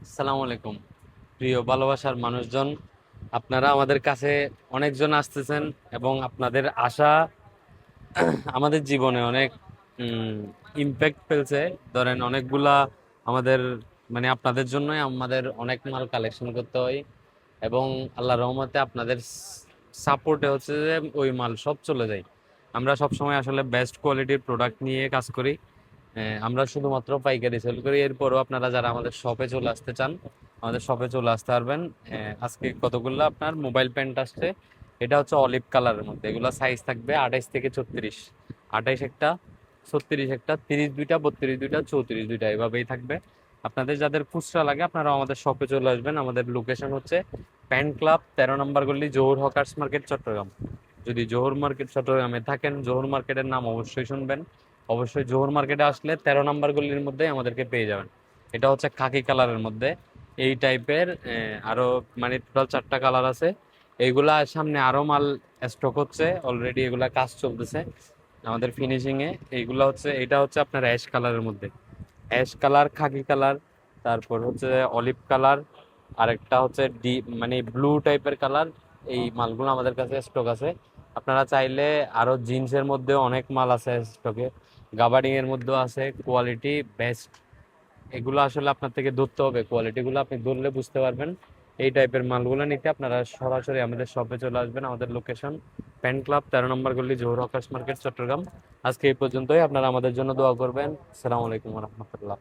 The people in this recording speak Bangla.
আসসালামু আলাইকুম। প্রিয় ভালোবাসার মানুষজন, আপনারা আমাদের কাছে অনেকজন আসতেছেন এবং আপনাদের আশা আমাদের জীবনে অনেক ইম্প্যাক্ট ফেলছে। ধরেন অনেকগুলা আমাদের মানে আপনাদের জন্যই আমাদের অনেক মাল কালেকশন করতে হয় এবং আল্লাহ রহমতে আপনাদের সাপোর্টে হচ্ছে যে ওই মাল সব চলে যায়। আমরা সব সময় আসলে বেস্ট কোয়ালিটির প্রোডাক্ট নিয়ে কাজ করি। আমরা শুধুমাত্র পাইকারি সেল করি। এরপরও আপনারা যারা আমাদের শপে চলে আসতে চান, আমাদের শপে চলে আসতে পারবেন। আজকে কতগুলো আপনার মোবাইল প্যান্ট আসছে। এটা হচ্ছে অলিভ কালারের মধ্যে, এগুলো সাইজ থাকবে 28 থেকে 36। 28 একটা, 36 একটা, 30 দুইটা, 32 দুইটা, 34 দুইটা, এভাবেই থাকবে। আপনাদের যাদের খুচরা লাগে আপনারা আমাদের শপে চলে আসবেন। আমাদের লোকেশন হচ্ছে প্যান্ট ক্লাব, 13 নম্বর গলি, জহুর হকার্স মার্কেট, চট্টগ্রাম। যদি জহুর মার্কেট চট্টগ্রামে থাকেন, জহুর মার্কেটের নাম অবশ্যই শুনবেন। অবশ্যই জহুর মার্কেটে আসলে 13 নম্বর গলির মধ্যে আমাদেরকে পেয়ে যাবেন। এটা হচ্ছে খাকি কালারের মধ্যে এই টাইপের। আরো মানে টোটাল 4টা কালার আছে। এইগুলা সামনে আরো মাল স্টক হচ্ছে অলরেডি, এগুলা কাজ চলতেছে আমাদের ফিনিশিং এ। এইগুলা হচ্ছে, এটা হচ্ছে আপনার অ্যাশ কালারের মধ্যে, অ্যাশ কালার, খাকি কালার, তারপর হচ্ছে অলিভ কালার, আরেকটা হচ্ছে মানে ব্লু টাইপের কালার। এই মালগুলো আমাদের কাছে স্টক আছে। আপনারা চাইলে আরো জিন্সের মধ্যে অনেক মাল আছে স্টকে, গাবার্ডিং এর মধ্যেও আছে, কোয়ালিটি বেস্ট। এগুলো আসলে আপনার থেকে ধরতে হবে, কোয়ালিটি গুলো আপনি ধরলে বুঝতে পারবেন। এই টাইপের মালগুলো নিতে আপনারা সরাসরি আমাদের শপে চলে আসবেন। আমাদের লোকেশন প্যান ক্লাব, 13 নম্বর গলি, জহুর হকার্স মার্কেট, চট্টগ্রাম। আজকে এই পর্যন্তই। আপনারা আমাদের জন্য দোয়া করবেন। আসসালামু আলাইকুম রহমতুল্লাহ।